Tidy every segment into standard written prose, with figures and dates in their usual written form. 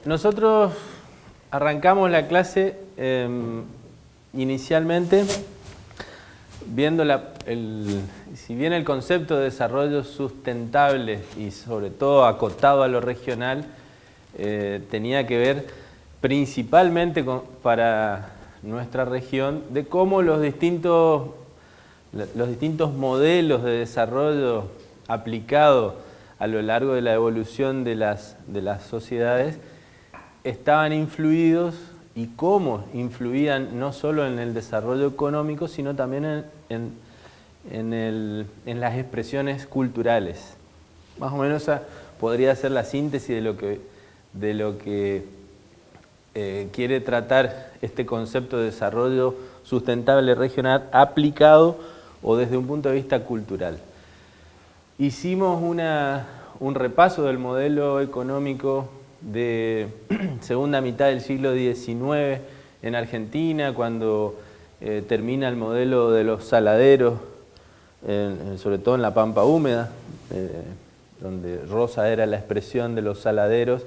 Nosotros arrancamos la clase inicialmente viendo si bien el concepto de desarrollo sustentable y sobre todo acotado a lo regional tenía que ver principalmente para nuestra región de cómo los distintos modelos de desarrollo aplicados a lo largo de la evolución de las sociedades estaban influidos y cómo influían no solo en el desarrollo económico, sino también en las expresiones culturales. Más o menos esa podría ser la síntesis de lo que quiere tratar este concepto de desarrollo sustentable regional aplicado o desde un punto de vista cultural. Hicimos un repaso del modelo económico de segunda mitad del siglo XIX en Argentina, cuando termina el modelo de los saladeros, sobre todo en la Pampa húmeda, donde rosa era la expresión de los saladeros,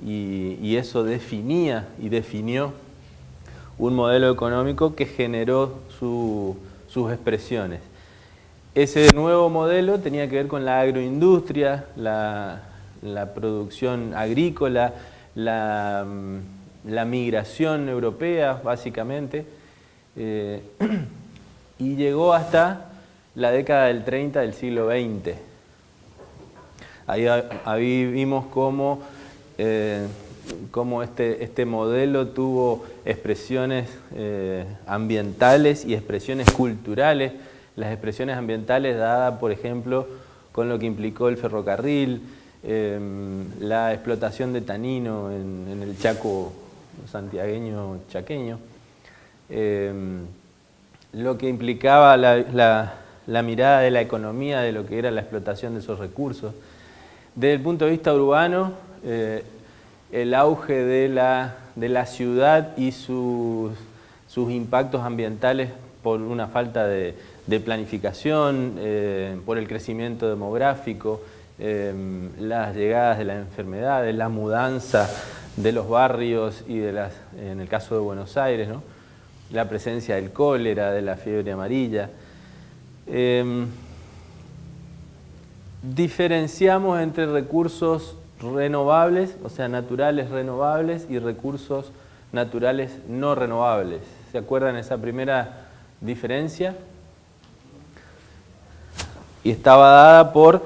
y eso definía y definió un modelo económico que generó sus expresiones. Ese nuevo modelo tenía que ver con la agroindustria, la producción agrícola, la migración europea, básicamente, y llegó hasta la década del 30 del siglo XX. Ahí vimos cómo este modelo tuvo expresiones ambientales y expresiones culturales. Las expresiones ambientales dadas, por ejemplo, con lo que implicó el ferrocarril, la explotación de tanino en el Chaco santiagueño, chaqueño, lo que implicaba la mirada de la economía, de lo que era la explotación de esos recursos. Desde el punto de vista urbano, el auge de la ciudad y sus impactos ambientales por una falta de planificación, por el crecimiento demográfico, las llegadas de las enfermedades, la mudanza de los barrios y en el caso de Buenos Aires, ¿no?, la presencia del cólera, de la fiebre amarilla. Diferenciamos entre recursos renovables, o sea, naturales renovables, y recursos naturales no renovables. ¿Se acuerdan esa primera diferencia? Y estaba dada por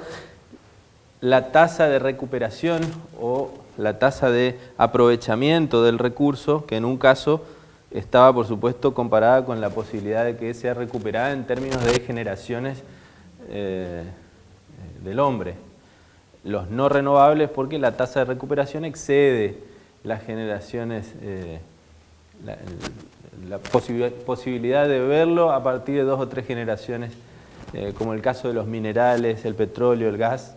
la tasa de recuperación o la tasa de aprovechamiento del recurso, que en un caso estaba, por supuesto, comparada con la posibilidad de que sea recuperada en términos de generaciones del hombre. Los no renovables porque la tasa de recuperación excede las generaciones, la posibilidad de verlo a partir de 2 o 3 generaciones, como el caso de los minerales, el petróleo, el gas.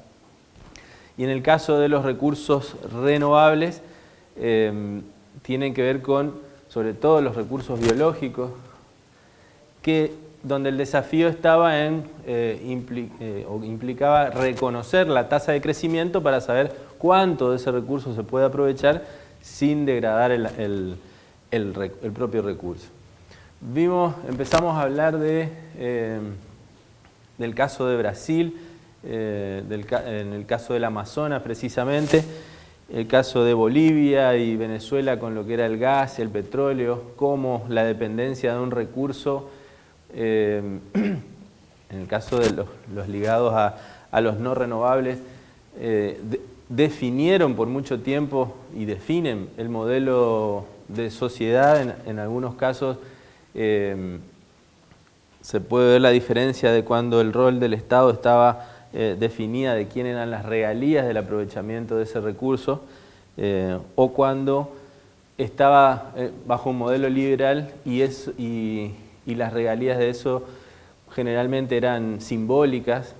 Y en el caso de los recursos renovables, tienen que ver con, sobre todo, los recursos biológicos, donde el desafío estaba implicaba reconocer la tasa de crecimiento para saber cuánto de ese recurso se puede aprovechar sin degradar el propio recurso. Empezamos a hablar del caso de Brasil, en el caso del Amazonas precisamente, el caso de Bolivia y Venezuela con lo que era el gas, el petróleo, cómo la dependencia de un recurso, en el caso de los ligados a los no renovables, definieron por mucho tiempo y definen el modelo de sociedad. En algunos casos se puede ver la diferencia de cuando el rol del Estado estaba definida de quién eran las regalías del aprovechamiento de ese recurso, o cuando estaba bajo un modelo liberal y las regalías de eso generalmente eran simbólicas.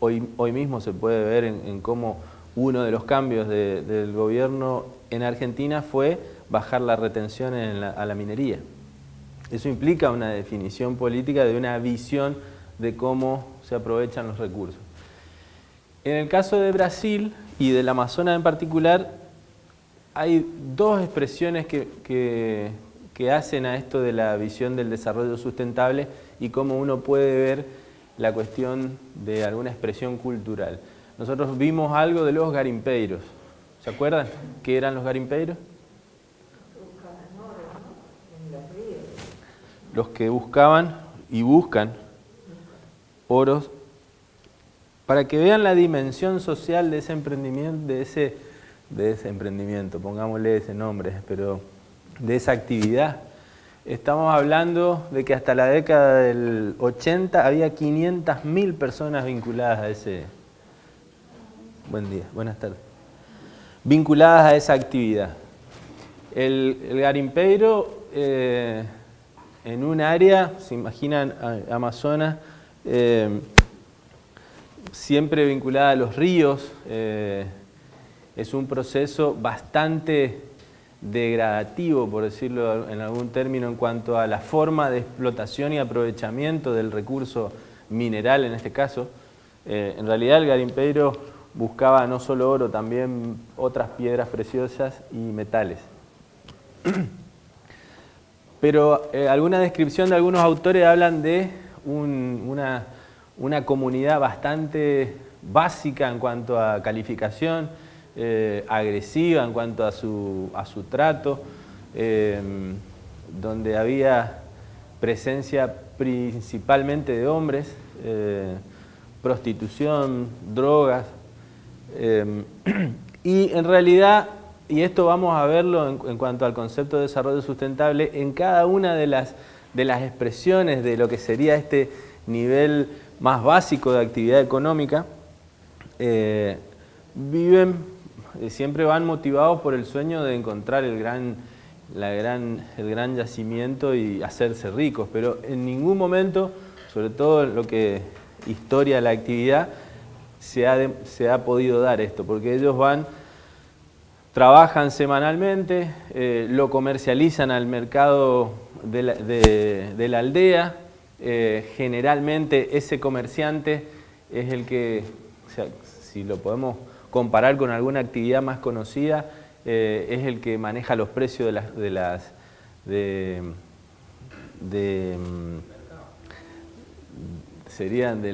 Hoy mismo se puede ver en cómo uno de los cambios del gobierno en Argentina fue bajar la retención a la minería. Eso implica una definición política de una visión de cómo se aprovechan los recursos. En el caso de Brasil y del Amazonas en particular, hay dos expresiones que hacen a esto de la visión del desarrollo sustentable y cómo uno puede ver la cuestión de alguna expresión cultural. Nosotros vimos algo de los garimpeiros. ¿Se acuerdan qué eran los garimpeiros? Los que buscaban y buscan oros, para que vean la dimensión social de ese emprendimiento, de ese emprendimiento, pongámosle ese nombre, pero de esa actividad. Estamos hablando de que hasta la década del 80 había 500.000 personas vinculadas a ese... Buen día, buenas tardes. Vinculadas a esa actividad. El garimpeiro, en un área, se imaginan Amazonas, siempre vinculada a los ríos, es un proceso bastante degradativo, por decirlo en algún término, en cuanto a la forma de explotación y aprovechamiento del recurso mineral en este caso. En realidad el garimpeiro buscaba no solo oro, también otras piedras preciosas y metales. Pero alguna descripción de algunos autores hablan de una comunidad bastante básica en cuanto a calificación, agresiva en cuanto a su trato, donde había presencia principalmente de hombres, prostitución, drogas, y en realidad, y esto vamos a verlo en cuanto al concepto de desarrollo sustentable, en cada una de las expresiones de lo que sería este nivel más básico de actividad económica, siempre van motivados por el sueño de encontrar el gran yacimiento y hacerse ricos, pero en ningún momento, sobre todo lo que historia la actividad, se ha podido dar esto, porque ellos trabajan semanalmente, lo comercializan al mercado de la aldea, generalmente ese comerciante es el que, o sea, si lo podemos comparar con alguna actividad más conocida, es el que maneja los precios serían de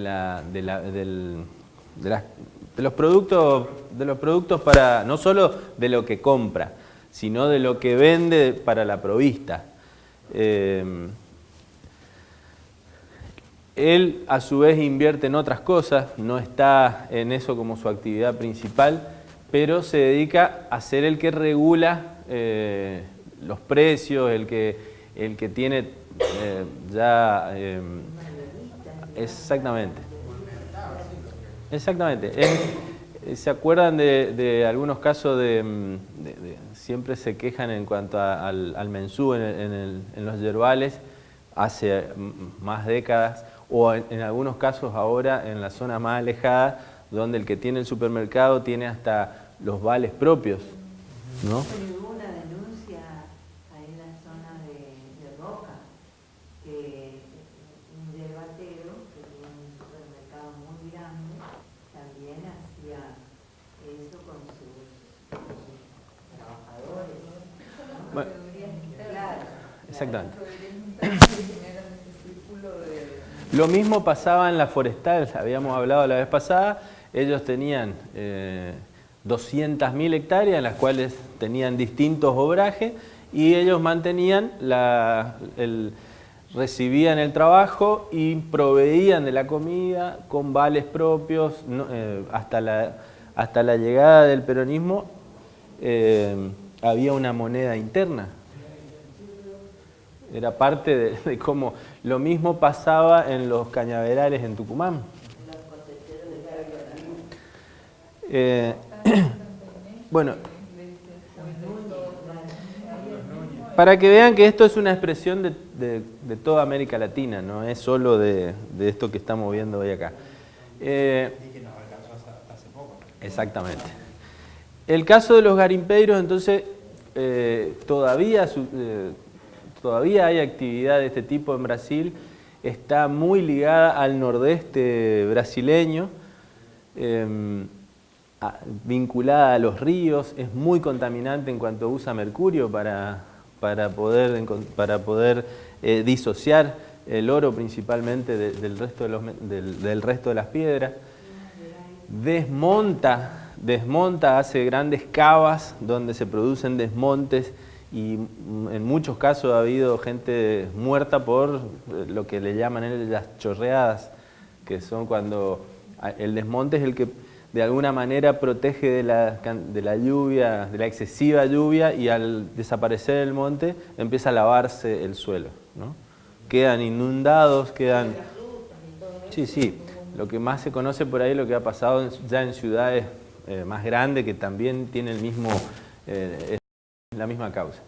los productos para, no solo de lo que compra, sino de lo que vende para la provista. Él a su vez invierte en otras cosas, no está en eso como su actividad principal, pero se dedica a ser el que regula los precios, el que tiene exactamente. Exactamente. ¿Se acuerdan de algunos casos siempre se quejan en cuanto al mensú en los yerbales hace más décadas, o en algunos casos ahora en la zona más alejada, donde el que tiene el supermercado tiene hasta los vales propios, ¿no? Hubo una denuncia ahí en la zona de Roca, que un yerbatero que tenía un supermercado muy grande también hacía eso con sus trabajadores. Bueno, Claro. exactamente. Lo mismo pasaba en la forestal, habíamos hablado la vez pasada, ellos tenían 200.000 hectáreas en las cuales tenían distintos obrajes y ellos mantenían, recibían el trabajo y proveían de la comida con vales propios. Hasta la llegada del peronismo había una moneda interna. Era parte de cómo lo mismo pasaba en los cañaverales en Tucumán. Bueno, para que vean que esto es una expresión de toda América Latina, no es solo de esto que estamos viendo hoy acá. Y que nos alcanzó hace poco. Exactamente. El caso de los garimpeiros, entonces, todavía hay actividad de este tipo en Brasil, está muy ligada al nordeste brasileño, vinculada a los ríos, es muy contaminante en cuanto usa mercurio para poder disociar el oro principalmente del resto de las piedras. Desmonta, hace grandes cavas donde se producen desmontes y en muchos casos ha habido gente muerta por lo que le llaman ellos las chorreadas, que son cuando el desmonte es el que de alguna manera protege de la lluvia, de la excesiva lluvia, y al desaparecer el monte empieza a lavarse el suelo, ¿no? Quedan inundados, quedan... Sí, lo que más se conoce por ahí, lo que ha pasado ya en ciudades más grandes que también tienen la misma causa.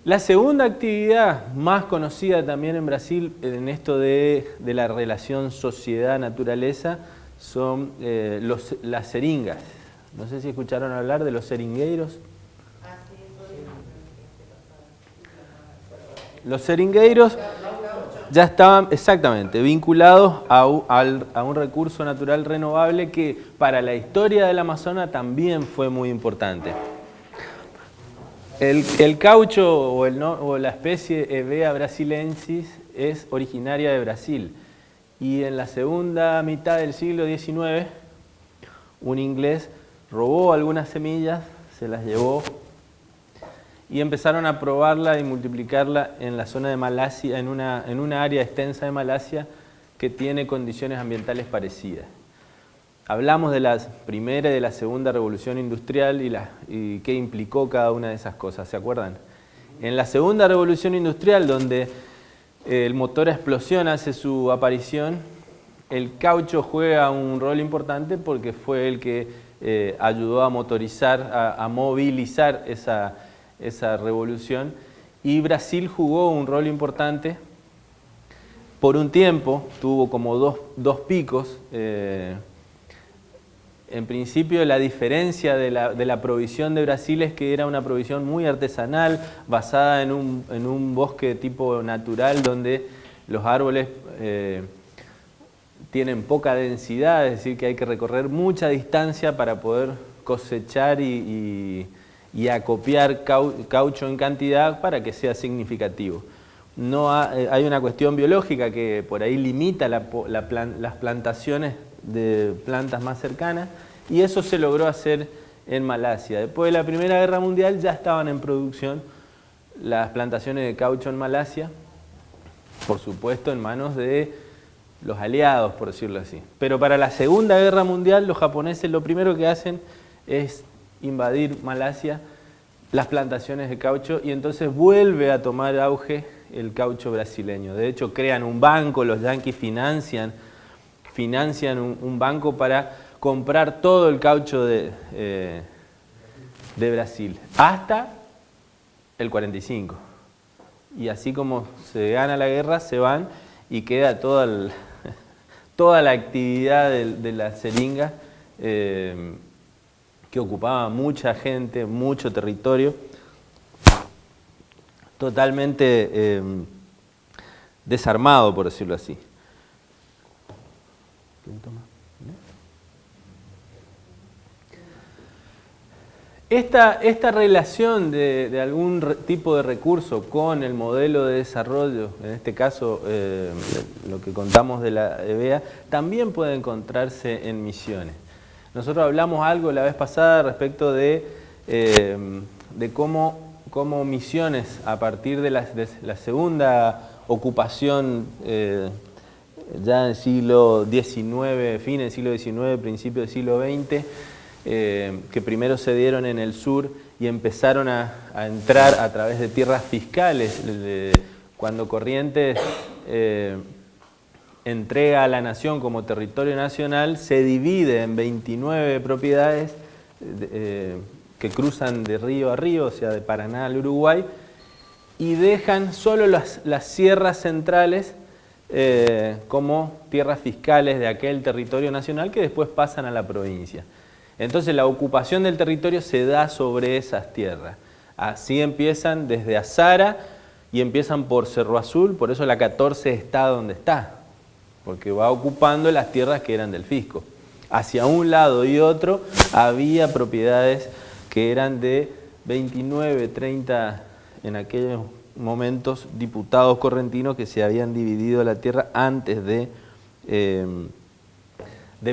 La segunda actividad más conocida también en Brasil en esto de la relación sociedad-naturaleza son las seringas. No sé si escucharon hablar de los seringueiros. Los seringueiros ya estaban exactamente vinculados a un recurso natural renovable que para la historia del Amazonas también fue muy importante. El caucho o la especie Hevea brasilensis es originaria de Brasil. Y en la segunda mitad del siglo XIX, un inglés robó algunas semillas, se las llevó y empezaron a probarla y multiplicarla en la zona de Malasia, en una área extensa de Malasia que tiene condiciones ambientales parecidas. Hablamos de la primera y de la segunda revolución industrial y qué implicó cada una de esas cosas, ¿se acuerdan? En la segunda revolución industrial, donde el motor a explosión hace su aparición, el caucho juega un rol importante porque fue el que ayudó a motorizar, a movilizar esa revolución, y Brasil jugó un rol importante. Por un tiempo tuvo como dos picos. En principio la diferencia de la provisión de Brasil es que era una provisión muy artesanal, basada en un bosque tipo natural donde los árboles tienen poca densidad, es decir que hay que recorrer mucha distancia para poder cosechar y acopiar caucho en cantidad para que sea significativo. Hay una cuestión biológica que por ahí limita las plantaciones de plantas más cercanas, y eso se logró hacer en Malasia. Después de la Primera Guerra Mundial ya estaban en producción las plantaciones de caucho en Malasia, por supuesto en manos de los aliados, por decirlo así. Pero para la Segunda Guerra Mundial los japoneses lo primero que hacen es invadir Malasia, las plantaciones de caucho, y entonces vuelve a tomar auge el caucho brasileño. De hecho crean un banco, los yanquis financian un banco para comprar todo el caucho de Brasil, hasta el 45. Y así como se gana la guerra, se van y queda toda la actividad de la seringa que ocupaba mucha gente, mucho territorio, totalmente desarmado, por decirlo así. Esta relación de algún tipo de recurso con el modelo de desarrollo, en este caso lo que contamos de la Hevea, también puede encontrarse en Misiones. Nosotros hablamos algo la vez pasada respecto de cómo Misiones, a partir de la segunda ocupación ya en el siglo XIX, fin del siglo XIX, principio del siglo XX, que primero se dieron en el sur y empezaron a entrar a través de tierras fiscales, cuando Corrientes entrega a la nación como territorio nacional, se divide en 29 propiedades que cruzan de río a río, o sea, de Paraná al Uruguay, y dejan solo las sierras centrales como tierras fiscales de aquel territorio nacional, que después pasan a la provincia. Entonces la ocupación del territorio se da sobre esas tierras. Así empiezan desde Azara y empiezan por Cerro Azul, por eso la 14 está donde está, porque va ocupando las tierras que eran del fisco. hacia un lado y otro había propiedades que eran de 29, 30 en aquellos momentos diputados correntinos que se habían dividido la tierra antes de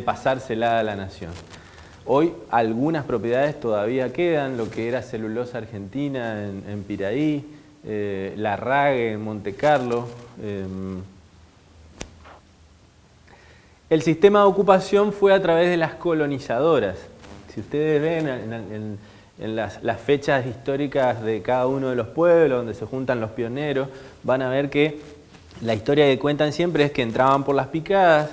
pasársela a la nación. Hoy algunas propiedades todavía quedan, lo que era Celulosa Argentina en Piraí, Larrague en Monte Carlo. El sistema de ocupación fue a través de las colonizadoras. Si ustedes ven en las fechas históricas de cada uno de los pueblos, donde se juntan los pioneros, van a ver que la historia que cuentan siempre es que entraban por las picadas,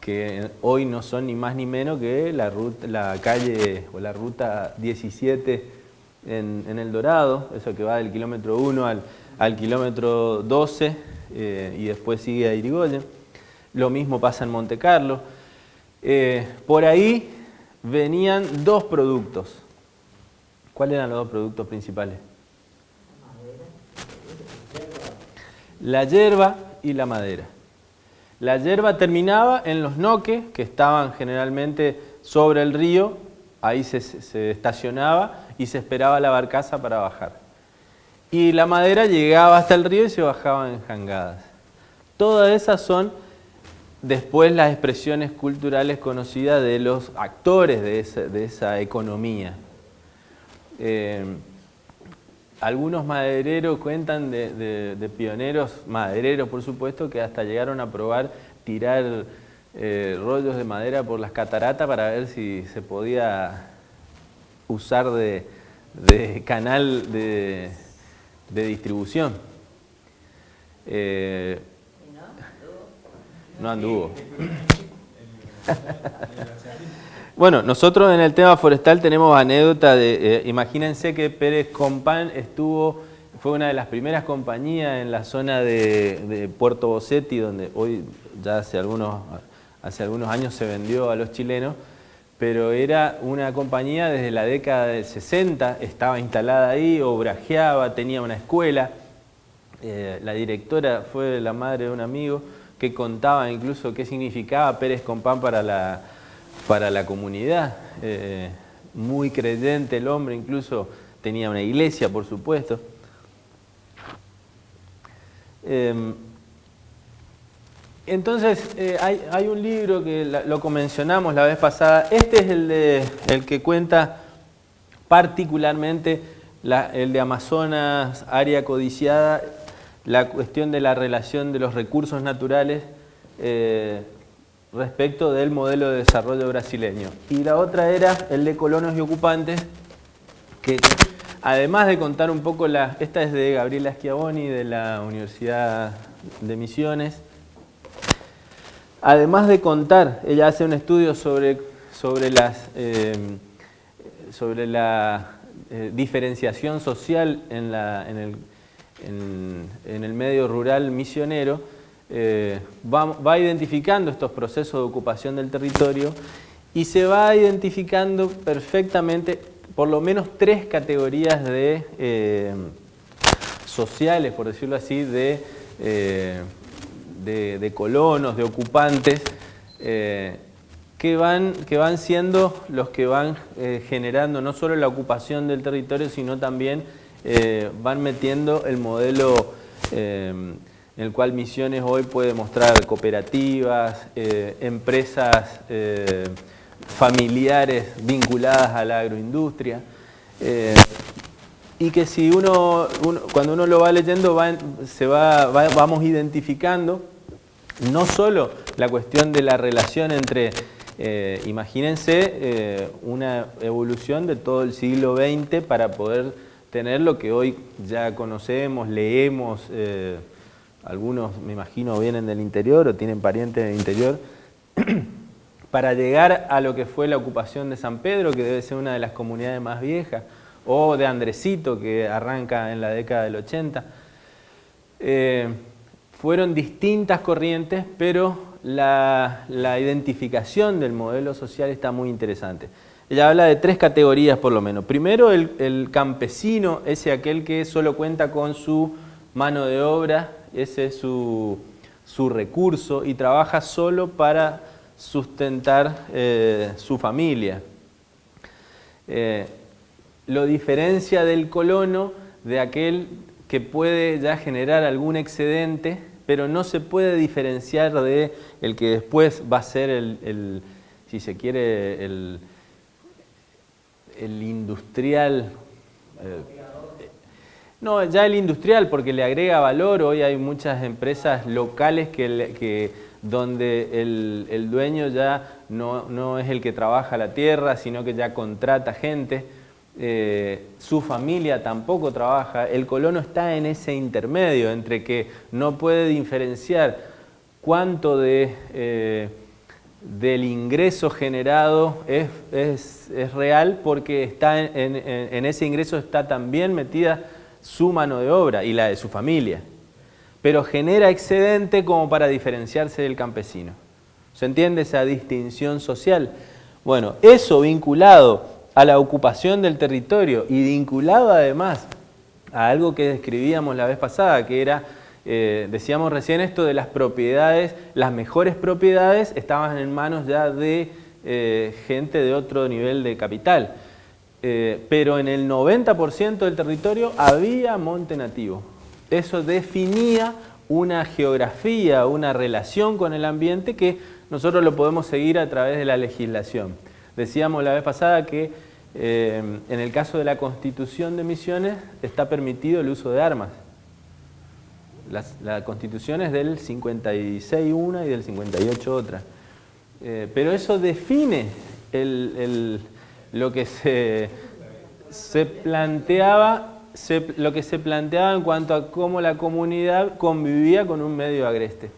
que hoy no son ni más ni menos que la calle o la ruta 17 en El Dorado, eso que va del kilómetro 1 al kilómetro 12 y después sigue a Irigoyen. Lo mismo pasa en Monte Carlo. Por ahí venían dos productos. ¿Cuáles eran los dos productos principales? La yerba y la madera. La yerba terminaba en los noques, que estaban generalmente sobre el río, ahí se estacionaba y se esperaba la barcaza para bajar. Y la madera llegaba hasta el río y se bajaba en jangadas. Todas esas son después las expresiones culturales conocidas de los actores de esa economía. Algunos madereros cuentan de pioneros madereros, por supuesto, que hasta llegaron a probar tirar rollos de madera por las cataratas para ver si se podía usar de canal de distribución. No anduvo. Bueno, nosotros en el tema forestal tenemos anécdota de, imagínense que Pérez Compán fue una de las primeras compañías en la zona de Puerto Bossetti, donde hoy ya hace algunos años se vendió a los chilenos, pero era una compañía desde la década del 60, estaba instalada ahí, obrajeaba, tenía una escuela. La directora fue la madre de un amigo que contaba incluso qué significaba Pérez Compán para la comunidad. Muy creyente el hombre, incluso tenía una iglesia, por supuesto. Entonces, hay un libro que lo mencionamos la vez pasada. Este es el que cuenta particularmente el de Amazonas, área codiciada, la cuestión de la relación de los recursos naturales respecto del modelo de desarrollo brasileño. Y la otra era el de colonos y ocupantes, que además de contar un poco, esta es de Gabriela Schiavoni de la Universidad de Misiones, además de contar, ella hace un estudio sobre la diferenciación social en el medio rural misionero, va identificando estos procesos de ocupación del territorio y se va identificando perfectamente por lo menos 3 categorías sociales, por decirlo así, de colonos, de ocupantes, que van siendo los que van generando no solo la ocupación del territorio, sino también van metiendo el modelo en el cual Misiones hoy puede mostrar cooperativas, empresas familiares vinculadas a la agroindustria, y que si cuando uno lo va leyendo vamos identificando no solo la cuestión de la relación entre, imagínense, una evolución de todo el siglo XX para poder tener lo que hoy ya conocemos, leemos, algunos me imagino vienen del interior o tienen parientes del interior, para llegar a lo que fue la ocupación de San Pedro, que debe ser una de las comunidades más viejas, o de Andresito, que arranca en la década del 80. Fueron distintas corrientes, pero la identificación del modelo social está muy interesante. Ella habla de 3 categorías por lo menos. Primero, el campesino, aquel que solo cuenta con su mano de obra, ese es su recurso y trabaja solo para sustentar su familia. Lo diferencia del colono de aquel que puede ya generar algún excedente, pero no se puede diferenciar de el que después va a ser si se quiere, el industrial. No, ya el industrial, porque le agrega valor. Hoy hay muchas empresas locales donde el dueño ya no es el que trabaja la tierra, sino que ya contrata gente. Su familia tampoco trabaja. El colono está en ese intermedio entre que no puede diferenciar cuánto del ingreso generado es real, porque está en ese ingreso está también metida su mano de obra y la de su familia, pero genera excedente como para diferenciarse del campesino. ¿Se entiende esa distinción social? Bueno, eso vinculado a la ocupación del territorio y vinculado además a algo que describíamos la vez pasada, que era, decíamos recién esto de las propiedades, las mejores propiedades estaban en manos ya de gente de otro nivel de capital. Pero en el 90% del territorio había monte nativo. Eso definía una geografía, una relación con el ambiente que nosotros lo podemos seguir a través de la legislación. Decíamos la vez pasada que en el caso de la Constitución de Misiones está permitido el uso de armas. La Constitución es del 56 una y del 58 otra. Pero eso define lo que se planteaba en cuanto a cómo la comunidad convivía con un medio agreste.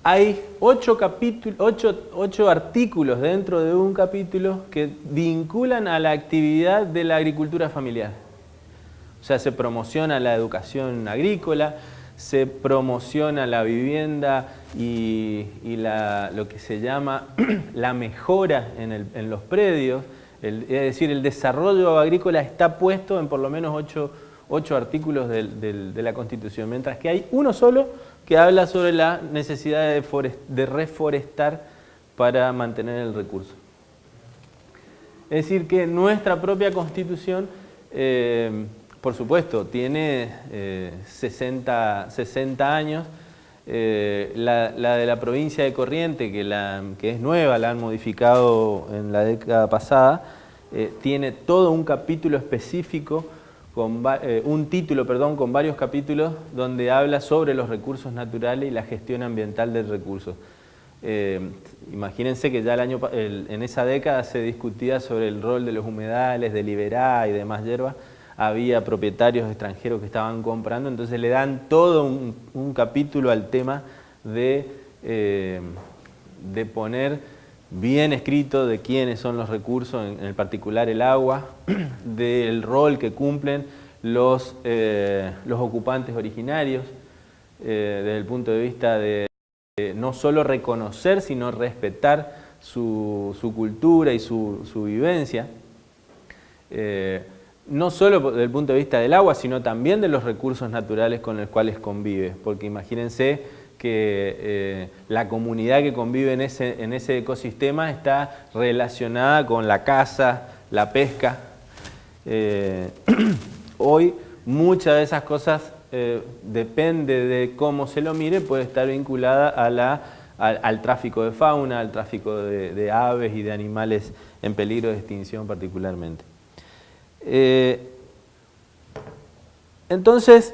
Hay 8 artículos dentro de un capítulo que vinculan a la actividad de la agricultura familiar. O sea, se promociona la educación agrícola, se promociona la vivienda y lo que se llama la mejora en los predios. Es decir, el desarrollo agrícola está puesto en por lo menos 8 artículos de la Constitución, mientras que hay uno solo que habla sobre la necesidad de reforestar para mantener el recurso. Es decir, que nuestra propia Constitución, por supuesto, tiene 60 años. La de la provincia de Corrientes, que es nueva, la han modificado en la década pasada, tiene todo un capítulo específico, un título con varios capítulos donde habla sobre los recursos naturales y la gestión ambiental del recurso. Imagínense que ya en esa década se discutía sobre el rol de los humedales, de liberar y demás hierbas. Había propietarios extranjeros que estaban comprando, entonces le dan todo un capítulo al tema de poner bien escrito de quiénes son los recursos, en particular el agua, del rol que cumplen los ocupantes originarios, desde el punto de vista de no solo reconocer, sino respetar su cultura y su vivencia. No solo desde el punto de vista del agua, sino también de los recursos naturales con los cuales convive. Porque imagínense que la comunidad que convive en ese ecosistema está relacionada con la caza, la pesca. Hoy muchas de esas cosas, depende de cómo se lo mire, puede estar vinculada al tráfico de fauna, al tráfico de aves y de animales en peligro de extinción particularmente. Entonces,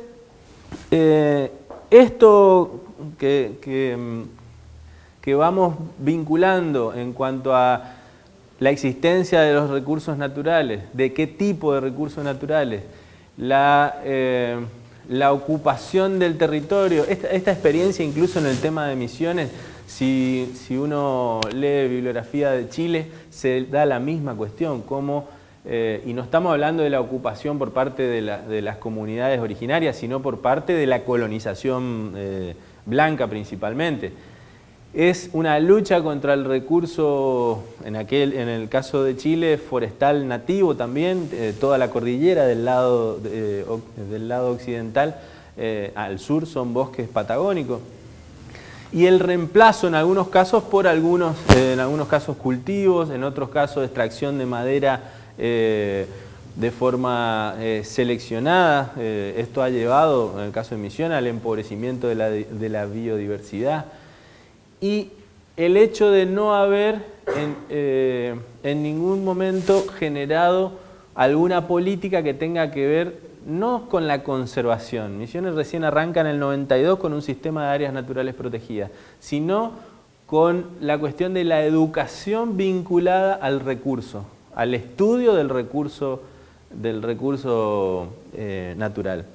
esto que vamos vinculando en cuanto a la existencia de los recursos naturales, de qué tipo de recursos naturales, la ocupación del territorio, esta experiencia incluso en el tema de Misiones, si uno lee bibliografía de Chile, se da la misma cuestión, y no estamos hablando de la ocupación por parte de las comunidades originarias, sino por parte de la colonización blanca principalmente. Es una lucha contra el recurso, en el caso de Chile, forestal nativo también, toda la cordillera del lado occidental, al sur son bosques patagónicos. y el reemplazo en algunos casos por en algunos casos cultivos, en otros casos extracción de madera de forma seleccionada. Esto ha llevado, en el caso de Misiones, al empobrecimiento de la biodiversidad. Y el hecho de no haber en ningún momento generado alguna política que tenga que ver no con la conservación. Misiones recién arranca en el 92 con un sistema de áreas naturales protegidas, sino con la cuestión de la educación vinculada al recurso, al estudio del recurso natural.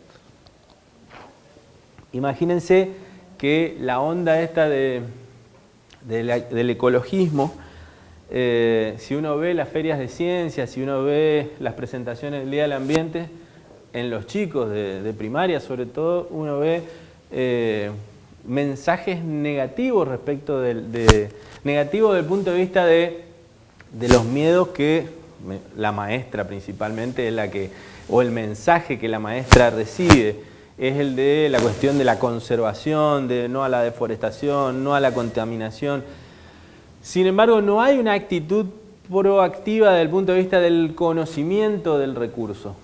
Imagínense que la onda esta del ecologismo, si uno ve las ferias de ciencias, si uno ve las presentaciones del Día del Ambiente, en los chicos de primaria sobre todo, uno ve mensajes negativos respecto negativos desde el punto de vista de los miedos que la maestra principalmente es la que, o el mensaje que la maestra recibe, es el de la cuestión de la conservación, de no a la deforestación, no a la contaminación. Sin embargo, no hay una actitud proactiva desde el punto de vista del conocimiento del recurso.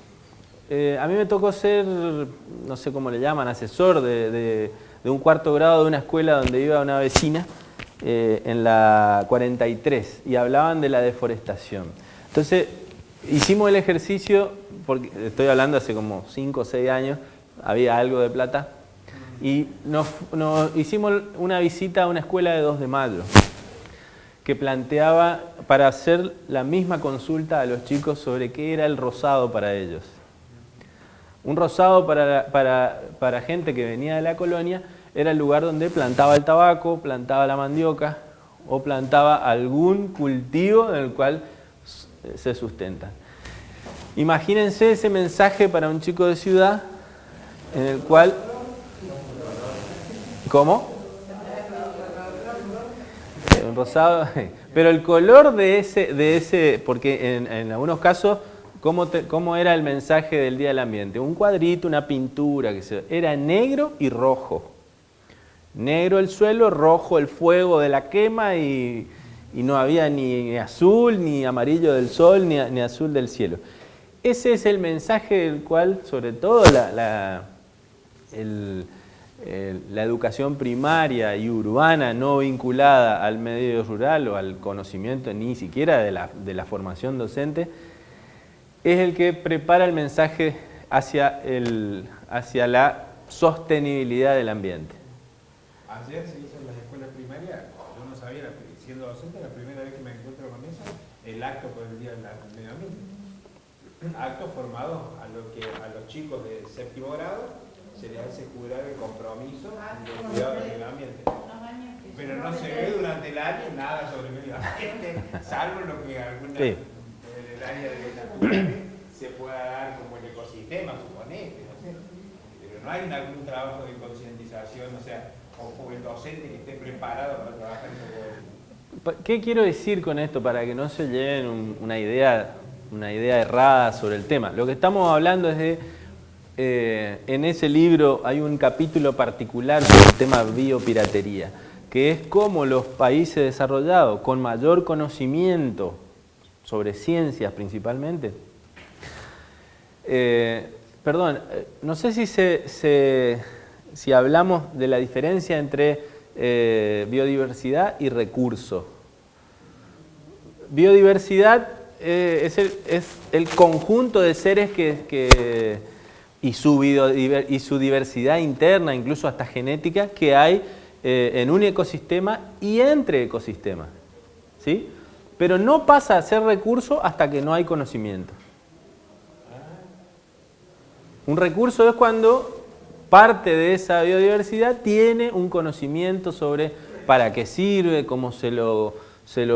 A mí me tocó ser, no sé cómo le llaman, asesor de un cuarto grado de una escuela donde iba una vecina en la 43 y hablaban de la deforestación. Entonces hicimos el ejercicio, porque estoy hablando hace como 5 o 6 años, había algo de plata, y nos hicimos una visita a una escuela de 2 de Mayo que planteaba para hacer la misma consulta a los chicos sobre qué era el rosado para ellos. Un rosado para gente que venía de la colonia era el lugar donde plantaba el tabaco, plantaba la mandioca o plantaba algún cultivo en el cual se sustentan. Imagínense ese mensaje para un chico de ciudad en el cual... ¿Cómo? Un rosado... Pero el color de ese porque en algunos casos... ¿Cómo era el mensaje del Día del Ambiente? Un cuadrito, una pintura, era negro y rojo. Negro el suelo, rojo el fuego de la quema y no había ni azul, ni amarillo del sol, ni azul del cielo. Ese es el mensaje del cual, sobre todo la educación primaria y urbana no vinculada al medio rural o al conocimiento ni siquiera de la formación docente, es el que prepara el mensaje hacia la sostenibilidad del ambiente. Ayer se hizo en las escuelas primarias, yo no sabía, siendo docente, la primera vez que me encuentro con eso, el acto por el Día del Medio Ambiente. Acto formado a los chicos de 7º grado, se les hace jurar el compromiso del cuidado del medio ambiente. Pero no se ve durante el año nada sobre el medio ambiente, salvo lo que alguna... Sí. El área de naturales se pueda dar como el ecosistema, suponete, no sé. Pero no hay algún trabajo de concientización, o sea, o el docente que esté preparado para trabajar en eso. ¿Qué quiero decir con esto para que no se lleven una idea errada sobre el tema? Lo que estamos hablando es de, en ese libro hay un capítulo particular sobre el tema biopiratería, que es cómo los países desarrollados con mayor conocimiento sobre ciencias principalmente. No sé si hablamos de la diferencia entre biodiversidad y recurso. Biodiversidad es el conjunto de seres y su diversidad interna, incluso hasta genética, que hay en un ecosistema y entre ecosistemas, ¿sí? Pero no pasa a ser recurso hasta que no hay conocimiento. Un recurso es cuando parte de esa biodiversidad tiene un conocimiento sobre para qué sirve, cómo se lo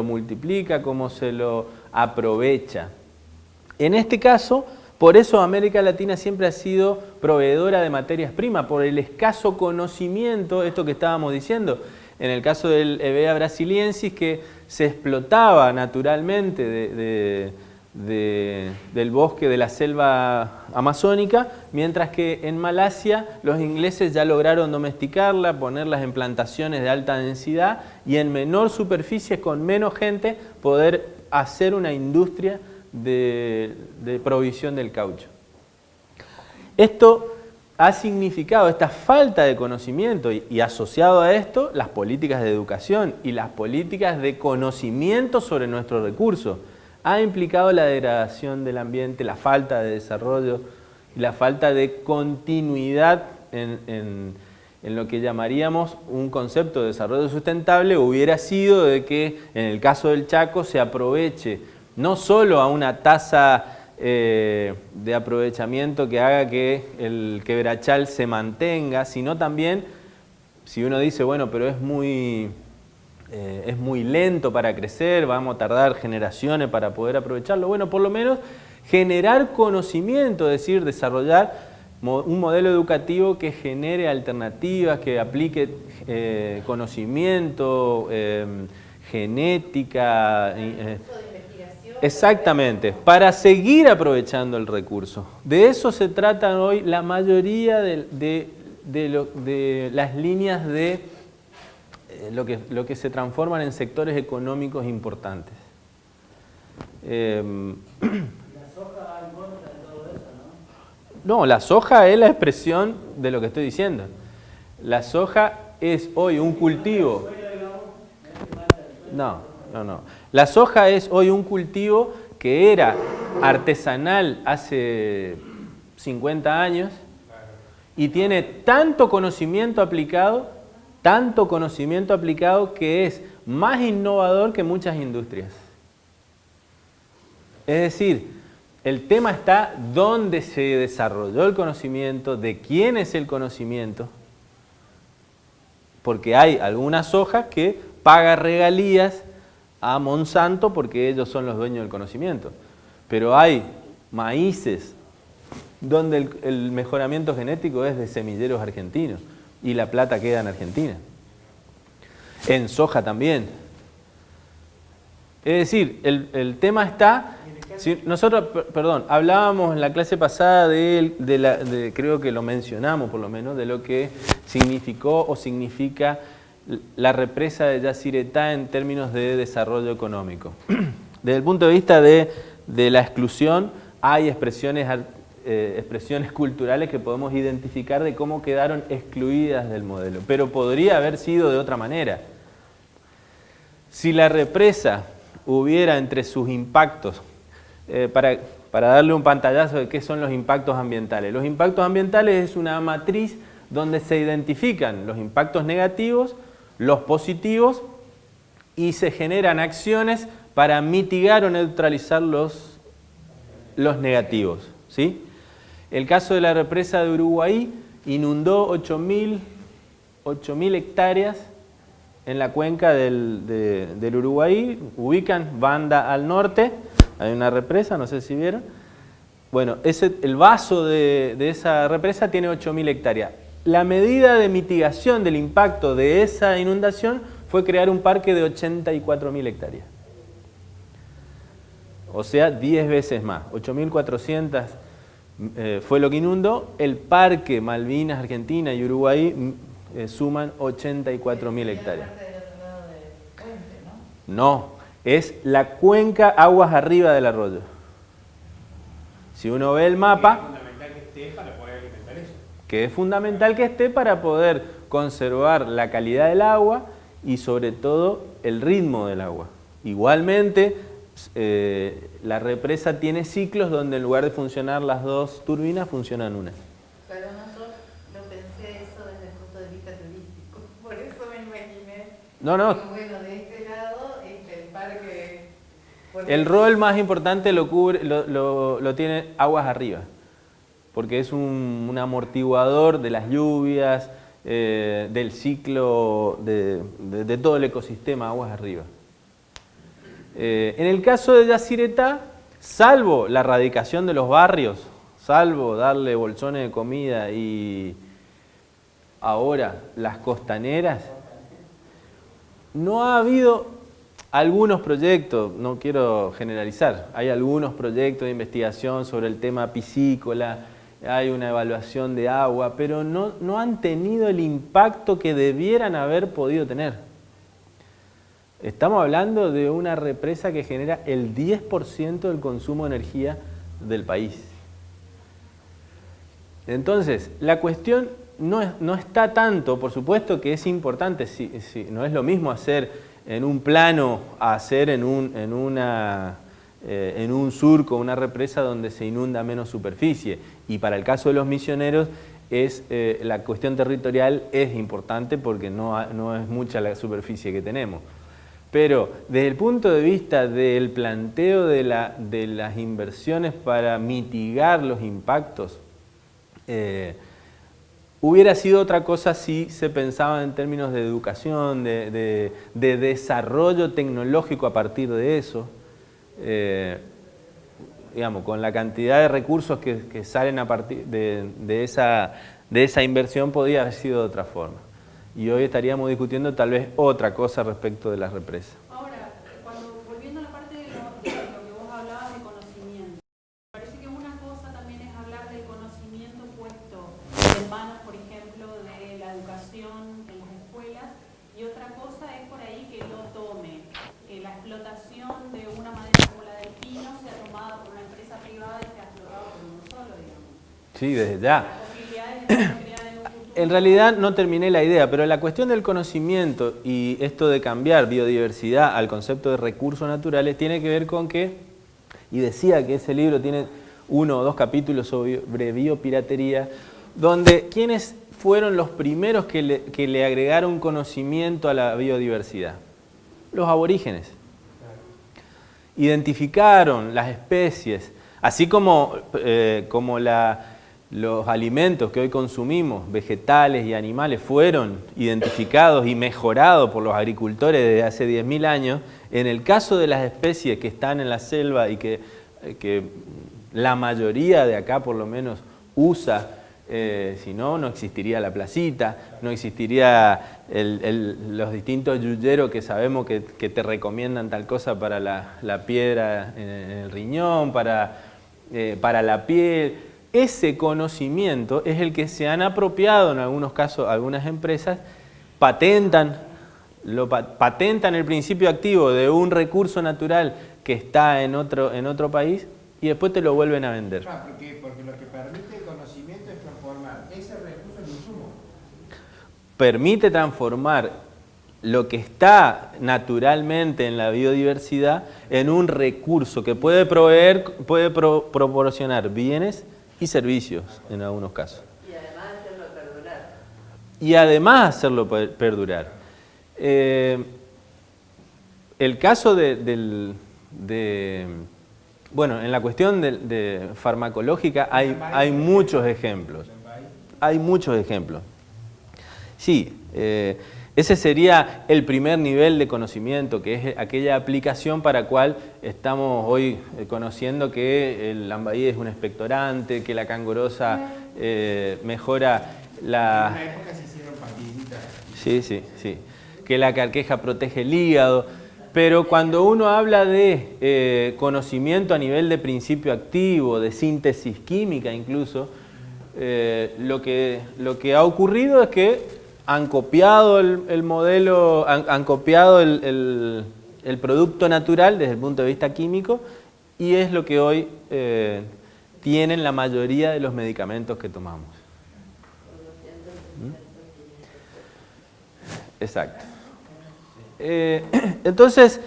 multiplica, cómo se lo aprovecha. En este caso, por eso América Latina siempre ha sido proveedora de materias primas, por el escaso conocimiento, esto que estábamos diciendo. En el caso del Hevea brasiliensis, que se explotaba naturalmente del bosque de la selva amazónica, mientras que en Malasia los ingleses ya lograron domesticarla, ponerlas en plantaciones de alta densidad y en menor superficie, con menos gente, poder hacer una industria de provisión del caucho. Esto ha significado esta falta de conocimiento y asociado a esto las políticas de educación y las políticas de conocimiento sobre nuestros recursos. Ha implicado la degradación del ambiente, la falta de desarrollo y la falta de continuidad en lo que llamaríamos un concepto de desarrollo sustentable. Hubiera sido de que en el caso del Chaco se aproveche no solo a una tasa de aprovechamiento que haga que el quebrachal se mantenga, sino también, si uno dice, bueno, pero es muy lento para crecer, vamos a tardar generaciones para poder aprovecharlo, bueno, por lo menos generar conocimiento, es decir, desarrollar un modelo educativo que genere alternativas, que aplique conocimiento, genética, exactamente, para seguir aprovechando el recurso. De eso se trata hoy la mayoría de las líneas de lo que se transforman en sectores económicos importantes. ¿La soja va en contra de todo eso, no? No, la soja es la expresión de lo que estoy diciendo. La soja es hoy un cultivo. No. La soja es hoy un cultivo que era artesanal hace 50 años y tiene tanto conocimiento aplicado que es más innovador que muchas industrias. Es decir, el tema está dónde se desarrolló el conocimiento, de quién es el conocimiento, porque hay algunas sojas que pagan regalías a Monsanto porque ellos son los dueños del conocimiento. Pero hay maíces donde el mejoramiento genético es de semilleros argentinos y la plata queda en Argentina. En soja también. Es decir, el tema está... Si nosotros, perdón, hablábamos en la clase pasada creo que lo mencionamos por lo menos, de lo que significó o significa la represa de Yacyretá en términos de desarrollo económico. Desde el punto de vista de la exclusión, hay expresiones culturales que podemos identificar de cómo quedaron excluidas del modelo, pero podría haber sido de otra manera. Si la represa hubiera entre sus impactos, para darle un pantallazo de qué son los impactos ambientales. Los impactos ambientales es una matriz donde se identifican los impactos negativos, los positivos, y se generan acciones para mitigar o neutralizar los negativos, ¿sí? El caso de la represa de Uruguay inundó 8.000 hectáreas en la cuenca del Uruguay. Ubican Banda al norte, hay una represa, no sé si vieron. Bueno, el vaso de esa represa tiene 8.000 hectáreas. La medida de mitigación del impacto de esa inundación fue crear un parque de 84.000 hectáreas. O sea, 10 veces más. 8.400 fue lo que inundó. El parque Malvinas, Argentina y Uruguay suman 84.000 hectáreas. No, es la cuenca aguas arriba del arroyo. Si uno ve el mapa, que es fundamental que esté para poder conservar la calidad del agua y sobre todo el ritmo del agua. Igualmente, la represa tiene ciclos donde en lugar de funcionar las dos turbinas, funcionan una. Pero no pensé eso desde el punto de vista turístico, por eso me imaginé. No. Bueno, de este lado, el parque... El rol más importante lo tiene aguas arriba, porque es un amortiguador de las lluvias, del ciclo de todo el ecosistema aguas arriba. En el caso de Yacyretá, salvo la erradicación de los barrios, salvo darle bolsones de comida y ahora las costaneras, no ha habido... algunos proyectos, no quiero generalizar, hay algunos proyectos de investigación sobre el tema piscícola, hay una evaluación de agua, pero no han tenido el impacto que debieran haber podido tener. Estamos hablando de una represa que genera el 10% del consumo de energía del país. Entonces, la cuestión no está tanto, por supuesto que es importante, no es lo mismo hacer en un plano a hacer en un surco, una represa donde se inunda menos superficie. Y para el caso de los Misioneros, la cuestión territorial es importante porque no es mucha la superficie que tenemos. Pero desde el punto de vista del planteo de las inversiones para mitigar los impactos, hubiera sido otra cosa si se pensaba en términos de educación, de desarrollo tecnológico a partir de eso. Digamos, con la cantidad de recursos que salen a partir de esa inversión podría haber sido de otra forma. Y hoy estaríamos discutiendo tal vez otra cosa respecto de las represas. Ahora, volviendo a la parte de lo que vos hablabas de conocimiento, parece que una cosa también es hablar del conocimiento puesto en manos, por ejemplo, de la educación en las escuelas, y otra cosa es por ahí que lo tome, que la explotación de una manera como la del pino sea tomada por una empresa privada y sea explotado por uno solo, digamos. Sí, desde ya. Las posibilidades de crear en un futuro. En realidad no terminé la idea, pero la cuestión del conocimiento y esto de cambiar biodiversidad al concepto de recursos naturales tiene que ver con que, y decía que ese libro tiene 1 o 2 capítulos sobre biopiratería, donde ¿quiénes fueron los primeros que le agregaron conocimiento a la biodiversidad? Los aborígenes. Identificaron las especies, así como los alimentos que hoy consumimos, vegetales y animales, fueron identificados y mejorados por los agricultores desde hace 10.000 años. En el caso de las especies que están en la selva y que la mayoría de acá por lo menos usa, si no, no existiría la placita, no existiría los distintos yuyeros que sabemos que te recomiendan tal cosa para la piedra en el riñón, para la piel. Ese conocimiento es el que se han apropiado en algunos casos, algunas empresas, patentan el principio activo de un recurso natural que está en otro país y después te lo vuelven a vender. Claro, porque lo que permite el conocimiento es transformar ese recurso en insumo. Permite transformar lo que está naturalmente en la biodiversidad en un recurso que puede proporcionar bienes y servicios en algunos casos. Y además hacerlo perdurar. Y además hacerlo perdurar. El caso bueno, en la cuestión de farmacológica hay muchos ejemplos. Hay muchos ejemplos. Sí, ese sería el primer nivel de conocimiento, que es aquella aplicación para la cual estamos hoy conociendo que el lambaí es un expectorante, que la cangorosa mejora la... En una época se hicieron pastillitas. Sí. Que la carqueja protege el hígado. Pero cuando uno habla de conocimiento a nivel de principio activo, de síntesis química incluso, lo que ha ocurrido es que han copiado el modelo, han copiado el producto natural desde el punto de vista químico y es lo que hoy tienen la mayoría de los medicamentos que tomamos. Exacto. Entonces,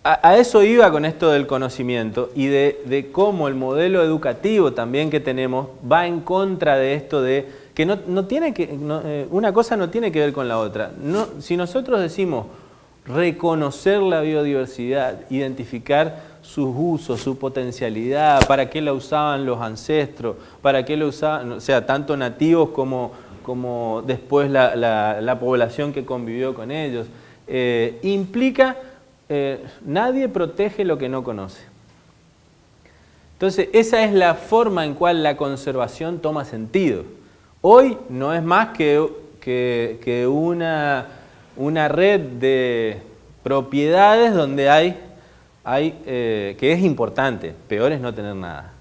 a eso iba con esto del conocimiento y de cómo el modelo educativo también que tenemos va en contra de esto de que una cosa no tiene que ver con la otra. Si nosotros decimos reconocer la biodiversidad, identificar sus usos, su potencialidad, para qué la usaban los ancestros, para qué la usaban, o sea, tanto nativos como después la población que convivió con ellos, implica nadie protege lo que no conoce. Entonces, esa es la forma en cual la conservación toma sentido. Hoy no es más que una red propiedades donde hay que es importante, peor es no tener nada.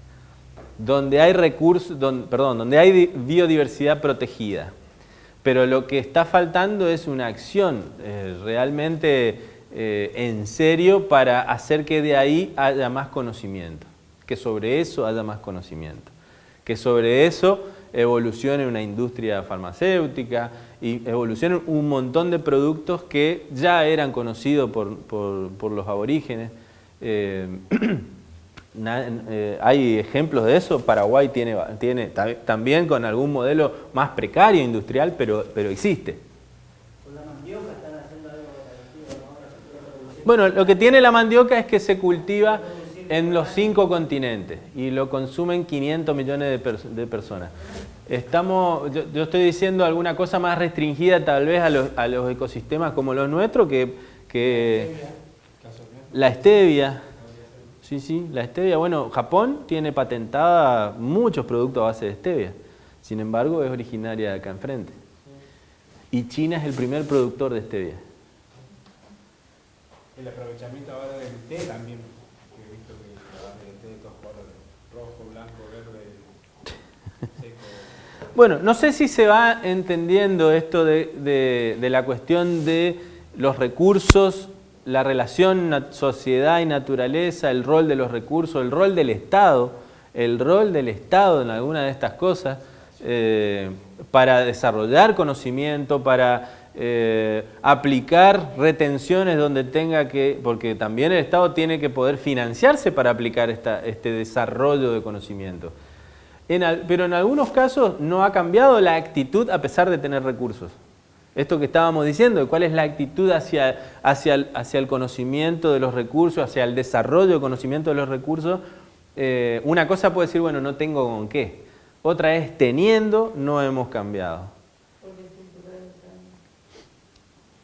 Donde hay recursos, donde hay biodiversidad protegida. Pero lo que está faltando es una acción realmente en serio para hacer que de ahí haya más conocimiento, que sobre eso haya más conocimiento, que sobre eso evolucione una industria farmacéutica y evolucionen un montón de productos que ya eran conocidos por los aborígenes. Hay ejemplos de eso. Paraguay tiene también con algún modelo más precario industrial, pero existe. Con la mandioca están haciendo algo parecido, ¿no? Bueno, lo que tiene la mandioca es que se cultiva en los 5 continentes y lo consumen 500 millones de personas. Yo estoy diciendo alguna cosa más restringida tal vez a los ecosistemas como los nuestros, que la stevia. Sí, la stevia. Bueno, Japón tiene patentada muchos productos a base de stevia. Sin embargo, es originaria de acá enfrente. Y China es el primer productor de stevia. El aprovechamiento ahora del té también, que he visto que la base de té de todos colores, rojo, blanco, verde, seco. Bueno, no sé si se va entendiendo esto de la cuestión de los recursos, la relación sociedad y naturaleza, el rol de los recursos, el rol del Estado en alguna de estas cosas, para desarrollar conocimiento, para aplicar retenciones donde tenga que, porque también el Estado tiene que poder financiarse para aplicar este desarrollo de conocimiento. Pero en algunos casos no ha cambiado la actitud a pesar de tener recursos. Esto que estábamos diciendo, de cuál es la actitud hacia el conocimiento de los recursos, hacia el desarrollo de conocimiento de los recursos. Una cosa puede decir, bueno, no tengo con qué. Otra es, teniendo, no hemos cambiado.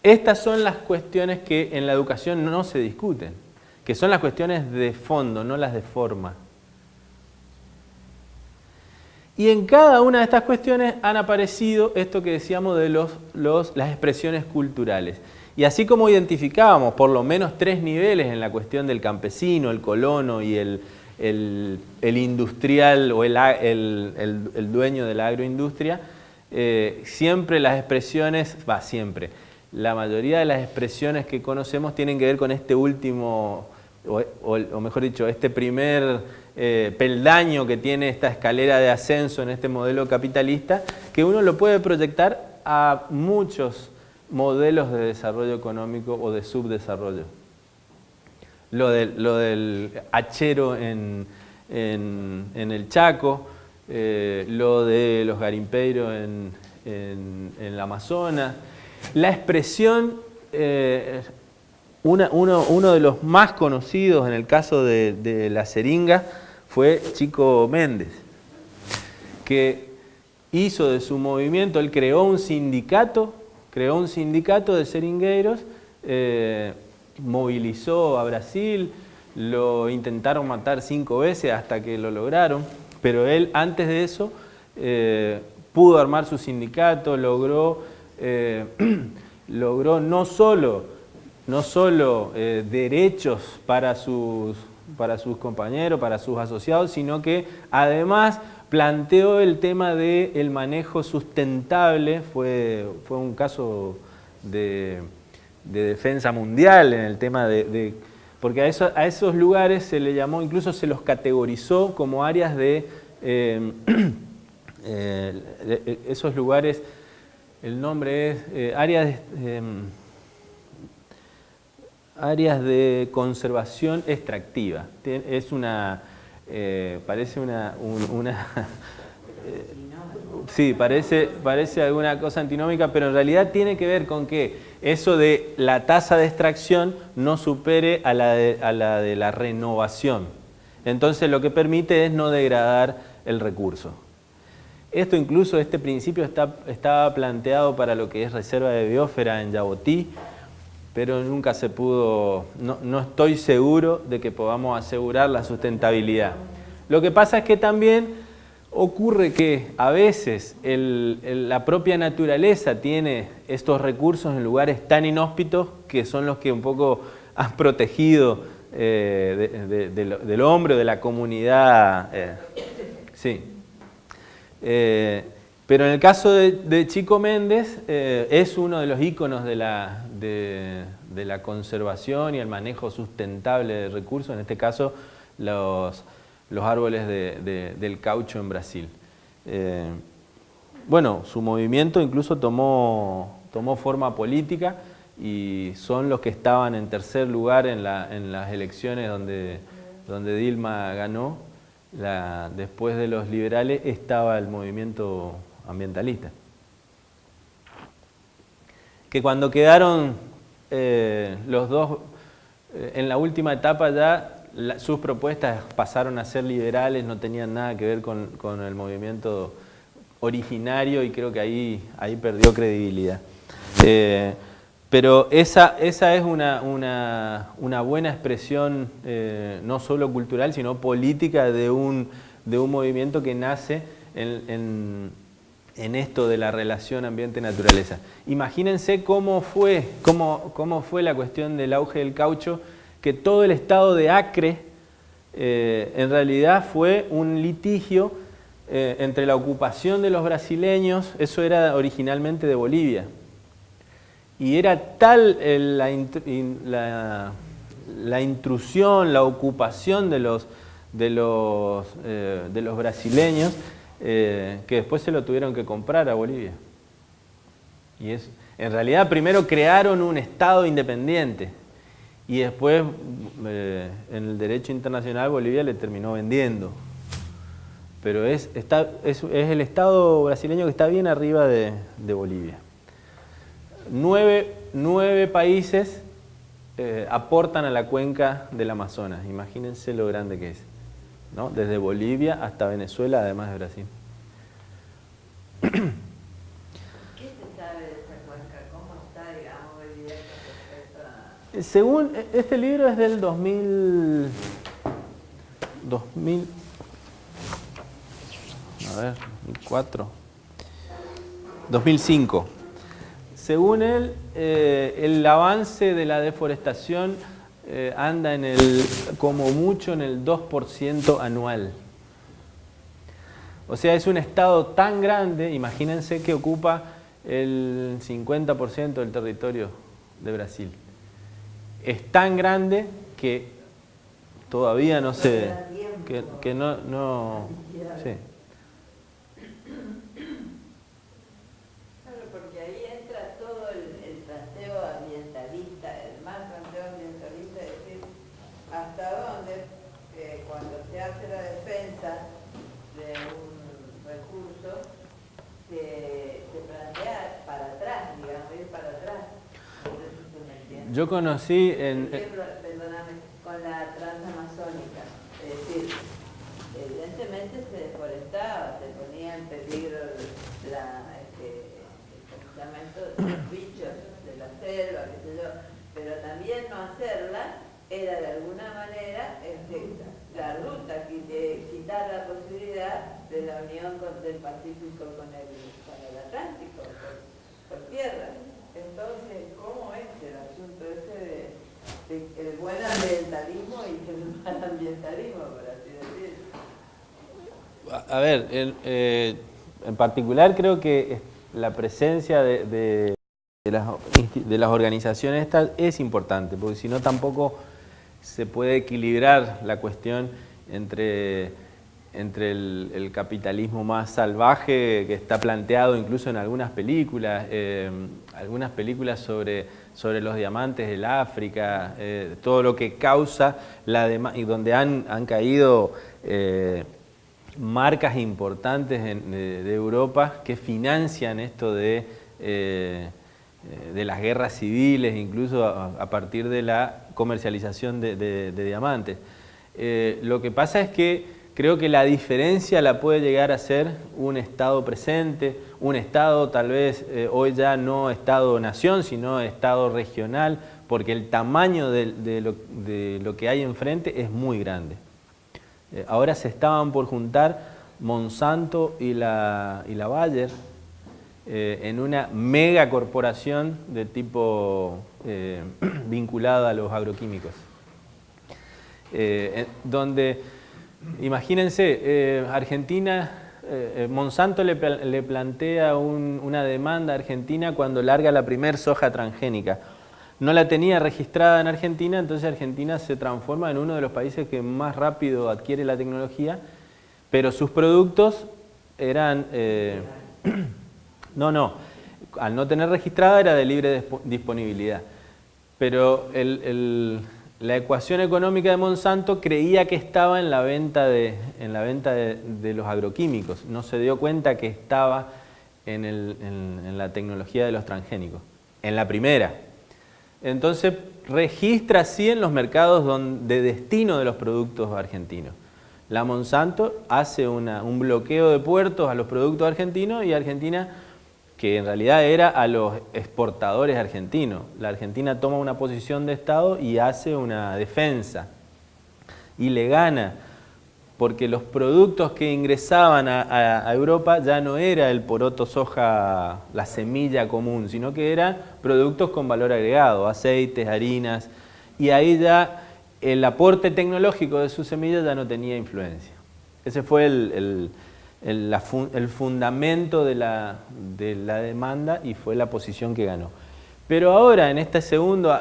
Estas son las cuestiones que en la educación no se discuten, que son las cuestiones de fondo, no las de forma. Y en cada una de estas cuestiones han aparecido esto que decíamos de las expresiones culturales. Y así como identificábamos por lo menos 3 niveles en la cuestión del campesino, el colono y el industrial o el dueño de la agroindustria, siempre las expresiones, la mayoría de las expresiones que conocemos tienen que ver con este último, o mejor dicho, este primer peldaño que tiene esta escalera de ascenso en este modelo capitalista, que uno lo puede proyectar a muchos modelos de desarrollo económico o de subdesarrollo. Lo del hachero en el Chaco, lo de los garimpeiros en el Amazonas, la expresión, uno de los más conocidos en el caso de la seringa fue Chico Méndez, que hizo de su movimiento, él creó un sindicato de seringueiros, movilizó a Brasil, lo intentaron matar 5 veces hasta que lo lograron, pero él antes de eso pudo armar su sindicato, logró no solo derechos para sus compañeros, para sus asociados, sino que además planteó el tema del manejo sustentable. Fue un caso de defensa mundial en el tema porque a esos lugares se le llamó, incluso se los categorizó como áreas esos lugares, el nombre es áreas de conservación extractiva. Es parece sí, parece alguna cosa antinómica, pero en realidad tiene que ver con que eso de la tasa de extracción no supere a la de la renovación. Entonces lo que permite es no degradar el recurso. Esto incluso, este principio estaba planteado para lo que es reserva de biosfera en Yabotí, pero nunca se pudo, no estoy seguro de que podamos asegurar la sustentabilidad. Lo que pasa es que también ocurre que a veces la propia naturaleza tiene estos recursos en lugares tan inhóspitos que son los que un poco han protegido del hombre o de la comunidad. Sí. Pero en el caso de Chico Mendes, es uno de los íconos de la conservación y el manejo sustentable de recursos, en este caso los árboles del caucho en Brasil. Bueno, su movimiento incluso tomó forma política y son los que estaban en tercer lugar en las elecciones donde Dilma ganó. Después de los liberales estaba el movimiento ambientalista. Que cuando quedaron los dos en la última etapa ya, sus propuestas pasaron a ser liberales, no tenían nada que ver con el movimiento originario y creo que ahí perdió credibilidad. Pero esa es una buena expresión no solo cultural, sino política de un movimiento que nace en esto de la relación ambiente-naturaleza. Imagínense cómo fue la cuestión del auge del caucho, que todo el estado de Acre en realidad fue un litigio entre la ocupación de los brasileños, eso era originalmente de Bolivia, y era tal la intrusión, la ocupación de los brasileños que después se lo tuvieron que comprar a Bolivia. Y en realidad primero crearon un estado independiente y después en el derecho internacional Bolivia le terminó vendiendo. Pero es el estado brasileño que está bien arriba de Bolivia. 9 países aportan a la cuenca del Amazonas. Imagínense lo grande que es, ¿no? Desde Bolivia hasta Venezuela, además de Brasil. ¿Qué se sabe de esa cuenca? ¿Cómo está, digamos, hoy día con respecto a...? Según este libro es del 2005. Según él, el avance de la deforestación anda como mucho en el 2% anual. O sea, es un estado tan grande, imagínense que ocupa el 50% del territorio de Brasil. Es tan grande que todavía no se... que no sí. Claro, porque ahí entra todo el planteo ambientalista, el más planteo ambientalista, es decir, hasta dónde cuando se hace la defensa de un recurso se plantea para atrás, digamos, ir para atrás. No sé si se me entiende. Yo conocí Perdóname, con la transamazónica, es decir, evidentemente se deforestaba, se ponía en peligro el comportamiento de los bichos de la selva, qué sé yo, pero también no hacerla era de alguna manera la ruta, quitar la posibilidad de la unión del Pacífico con el Atlántico, por tierra. Entonces, ¿cómo es el asunto ese del buen ambientalismo y el mal ambientalismo, por así decirlo? A ver, en particular creo que la presencia de las organizaciones estas es importante, porque si no tampoco se puede equilibrar la cuestión entre el capitalismo más salvaje que está planteado incluso en algunas películas sobre los diamantes del África, todo lo que causa y donde han caído marcas importantes de Europa que financian esto de las guerras civiles, incluso a partir de la comercialización de diamantes. Lo que pasa es que creo que la diferencia la puede llegar a ser un Estado presente, un Estado tal vez hoy ya no Estado-nación, sino Estado regional, porque el tamaño de lo que hay enfrente es muy grande. Ahora se estaban por juntar Monsanto y la Bayer en una mega corporación de tipo vinculada a los agroquímicos. Donde, imagínense, Argentina, Monsanto le plantea una demanda a Argentina cuando larga la primer soja transgénica. No la tenía registrada en Argentina, entonces Argentina se transforma en uno de los países que más rápido adquiere la tecnología, pero sus productos eran... al no tener registrada era de libre disponibilidad. Pero la ecuación económica de Monsanto creía que estaba en la venta de los agroquímicos. No se dio cuenta que estaba en la tecnología de los transgénicos, en la primera. Entonces registra así en los mercados de destino de los productos argentinos. La Monsanto hace un bloqueo de puertos a los productos argentinos y Argentina, que en realidad era a los exportadores argentinos. La Argentina toma una posición de Estado y hace una defensa y le gana, porque los productos que ingresaban a Europa ya no era el poroto soja, la semilla común, sino que eran productos con valor agregado, aceites, harinas, y ahí ya el aporte tecnológico de su semilla ya no tenía influencia. Ese fue el fundamento de la demanda y fue la posición que ganó. Pero ahora, en este segundo,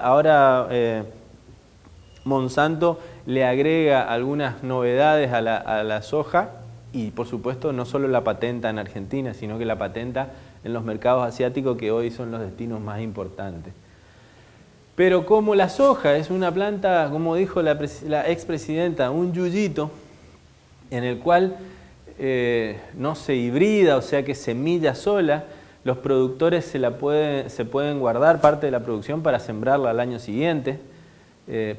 Monsanto le agrega algunas novedades a la soja y, por supuesto, no solo la patenta en Argentina, sino que la patenta en los mercados asiáticos, que hoy son los destinos más importantes. Pero como la soja es una planta, como dijo la expresidenta, un yuyito, en el cual no se hibrida, o sea que semilla sola, los productores se pueden guardar parte de la producción para sembrarla al año siguiente,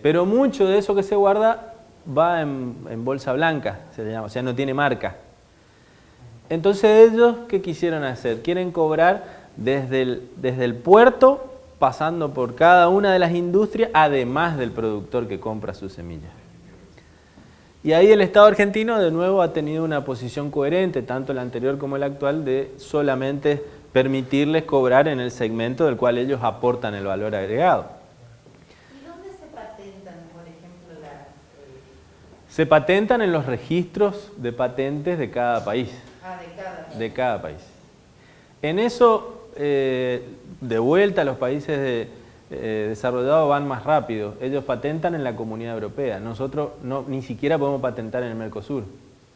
pero mucho de eso que se guarda va en bolsa blanca, se le llama, o sea, no tiene marca. Entonces ellos, ¿qué quisieron hacer? Quieren cobrar desde el puerto, pasando por cada una de las industrias, además del productor que compra su semilla. Y ahí el Estado argentino de nuevo ha tenido una posición coherente, tanto el anterior como el actual, de solamente permitirles cobrar en el segmento del cual ellos aportan el valor agregado. ¿Y dónde se patentan, por ejemplo, Se patentan en los registros de patentes de cada país. de cada país? En eso, de vuelta, los países desarrollados van más rápido. Ellos patentan en la Comunidad Europea. Nosotros ni siquiera podemos patentar en el Mercosur.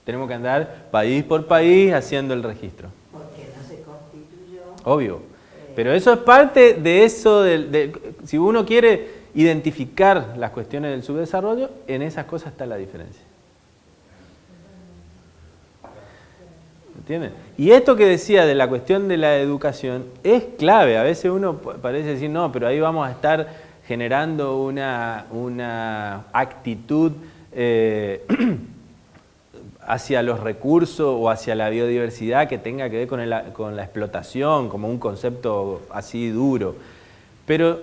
Tenemos que andar país por país haciendo el registro. Porque no se constituyó. Obvio. Pero eso es parte de eso, si uno quiere identificar las cuestiones del subdesarrollo, en esas cosas está la diferencia. ¿Entienden? Y esto que decía de la cuestión de la educación es clave. A veces uno parece decir, no, pero ahí vamos a estar generando una actitud hacia los recursos o hacia la biodiversidad que tenga que ver con la explotación, como un concepto así duro. Pero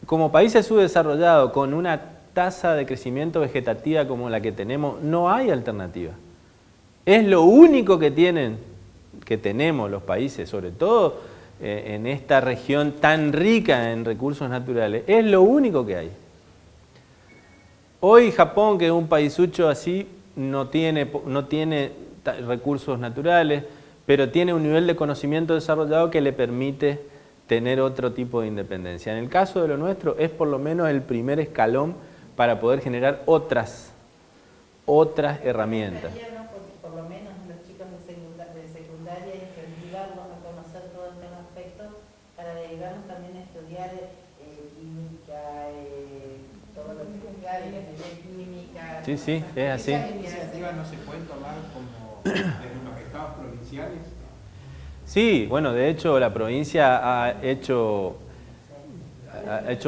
como países subdesarrollados, con una tasa de crecimiento vegetativa como la que tenemos, no hay alternativa. Es lo único que tenemos los países, sobre todo en esta región tan rica en recursos naturales, es lo único que hay. Hoy Japón, que es un paisucho así, no tiene recursos naturales, pero tiene un nivel de conocimiento desarrollado que le permite tener otro tipo de independencia. En el caso de lo nuestro, es por lo menos el primer escalón para poder generar otras herramientas. Por lo menos los chicos de secundaria, incentivarlos a conocer todo este aspecto para dedicarnos también a estudiar química, todo lo que es ingeniería química. Sí, sí, es así. ¿Esa iniciativa no se puede tomar como desde los estados provinciales? Sí, bueno, de hecho la provincia ha hecho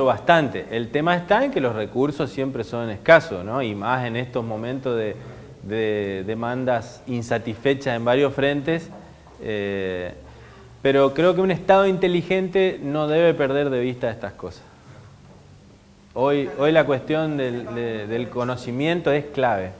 bastante. El tema está en que los recursos siempre son escasos, ¿no? Y más en estos momentos de demandas insatisfechas en varios frentes, pero creo que un Estado inteligente no debe perder de vista estas cosas. Hoy la cuestión del conocimiento es clave.